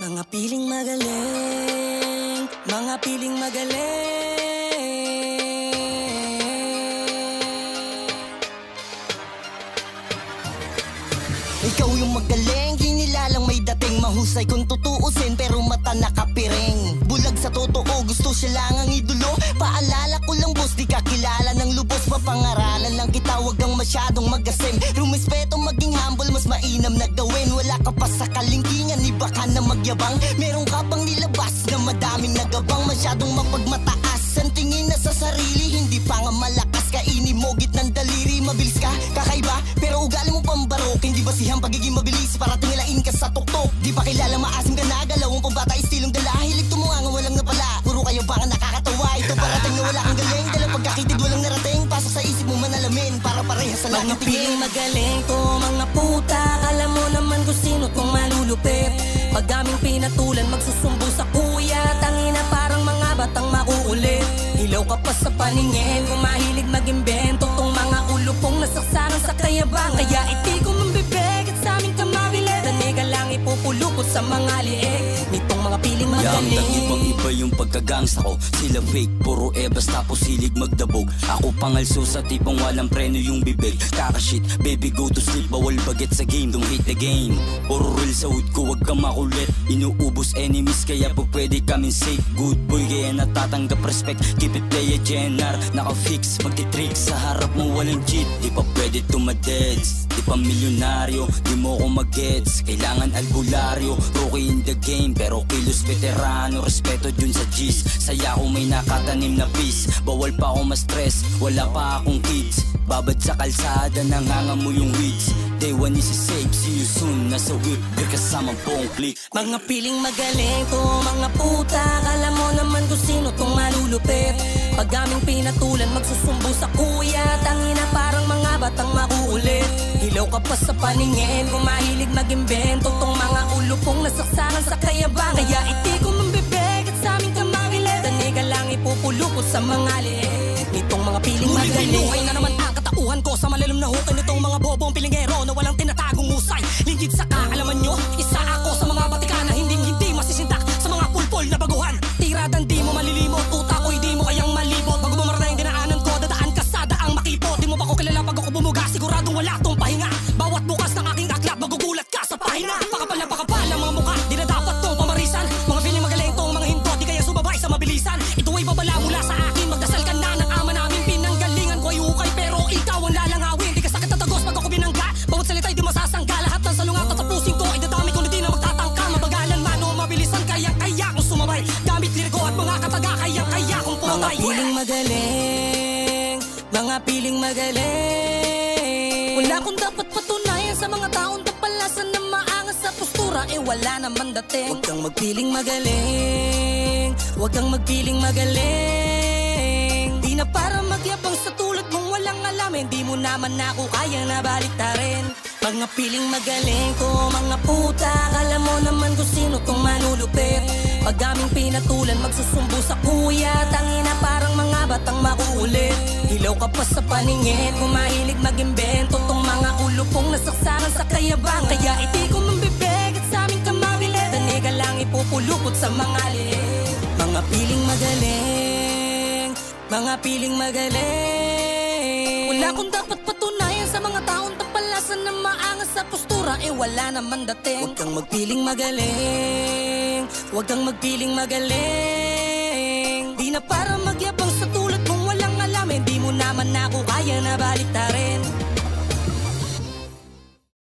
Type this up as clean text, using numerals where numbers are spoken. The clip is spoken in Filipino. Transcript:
Mga piling magaling, mga piling magaling. Ikaw yung magaling, hinilalang may dating. Mahusay kung tutuusin pero mata nakapiring. Bulag sa totoo, gusto siya lang ang idolo. Paalala ko lang boss, di ka kilala ng lubos. Mapangaralan lang kita, wag kang masyadong magasim. Rumispeto, maging humble, mas mainam na gawin. Wala ka pa sa kalingkingan, iba ka na magyabang. Meron ka pang nilabas na madaming nagabang. Masyadong mapagmataas ang tingin na sa sarili. Hindi pa nga malakas, kainin mo gitnang daliri. Mabilis ka, kakaiba, pero ugali mo pambarok. Hindi basihang pagiging mabilis para tingalain ka sa tuktok. Di ba kilala maasim ka na, galawang pambata istilong dala. Hilig tumuanga, walang napala, puro kayo baka nakakatawa. Ito parating na wala kang galing, dalang pagkakitid walang narating. Pasok sa isip mo manalamin, para parehas sa langit tingin. Mga piling magaling to mga puta, alam mo naman kung sino tong malulupit. Pag aming pinatulan, magsusumbo sa kuya. Tangina parang mga batang makuulit. Ilaw ka pa sa paningin, kung mahilig mag-imbento. Tong mga ulupong nasaksanan sa kayabang. Kaya iti ko mambibig at sa aming kamabili. Daniga lang ipupulupot sa mga liig nitong mga piling magaling. Yamdang ibang-iba yung pagkagangsta ko. Sila fake, puro ebas tapos hilig magdabog. Ako pangalso sa tipong walang preno yung bibig. Kakashit, baby go to sleep, bawal baget sa game. Don't hate the game, puro real sa hood ko, wag kang makulit. Inuubos enemies kaya po pwede kaming safe. Good boy kaya natatanggap respect. Keep it play a GNR, naka-fix, magti-trick. Sa harap mo walang cheat, di pa pwede tumadeds. Di pa milyonaryo, di mo ko mag-gets. Kailangan albularyo, rookie in the game, pero kilos veterano. Respeto dun sa G's, saya ko may nakatanim na peace. Bawal pa ako ma-stress, wala pa akong kids. Babad sa kalsada, nanganga mo yung weeds. Day one is safe, see you soon. Nasa whip, beer kasama buong click. Mga piling magaling to mga puta, alam mo naman kung sino tong malulupit. Pag aming pinatulan, magsusumbo sa kuya. Tangina parang mga batang makuulit. Ilaw ka pa sa paningin, kung mahilig mag-imbento. Tong mga ulupong nasaksanan sa kayabang. Kaya iti ko mambibig at sa aming kamagilit. Daniga lang ipupulupot sa mga liig nitong mga piling magaling. Buhay na naman ang katauhan ko sa malalim na hukay nitong mga bobong pilingero na walang tinatagong usay. Linggit sa kaalaman nyo, isa ako sa mga batikana. Hindi masisintak sa mga pulpol na baguhan. Tiradan di mo malilimot, utak ko'y di mo kayang malibot. Bago bumara na yung dinaanan ko, dadaan ka sa daang makipot. Di mo ba ko kilala pag ako bumuga, siguradong wala tong pahinga. Bawat bukas ng aking aklat, magugulat ka sa pahinga. Pakapal ang mga mukha, di na dapat tong pamarisan. Mga feeling magaling tong mga hinto, di kaya sumabay sa mabilisan. Ito ay babala mula sa akin, magdasal ka na ng ama namin. Pinanggalingan ko ay hukay, pero ikaw ang lalangawin. Di ka sakit na tagos pag ako binangga, bawat salita'y di masasangga. Lahat ng salungat at tapusin ko ay dadami ko na di na magtatangka. Mabagalan man o mabilisan, kaya kong sumabay. Gamit liriko at mga kataga, kaya kong pumatay. Mga piling magaling, mga piling magaling. Wala kong dapat patunayan sa mga taong tapalasan na maangas sa postura, eh wala naman dating. Huwag kang magpiling magaling, huwag kang magpiling magaling. Di na para magyabang sa tulad mong walang alam, hindi mo naman ako kaya na baliktarin. Mga piling magaling to mga puta, alam mo naman kung sino tong malulupit. Pag aming pinatulan, magsusumbo sa kuya. Tangina parang mga batang makuulit. Ilaw ka pa sa paningin, kung mahilig mag-imbento. Tong mga ulupong nasaksanan sa kayabang. Kaya iti ko mambibig at sa aming kamagilit. Daniga lang ipupulupot sa mga liig. Mga piling magaling, mga piling magaling. Wala kong dapat patunayan sa mga taong tapalasan na maangas sa postura, eh wala naman dating. Huwag kang magpiling magaling, huwag kang magpiling magaling.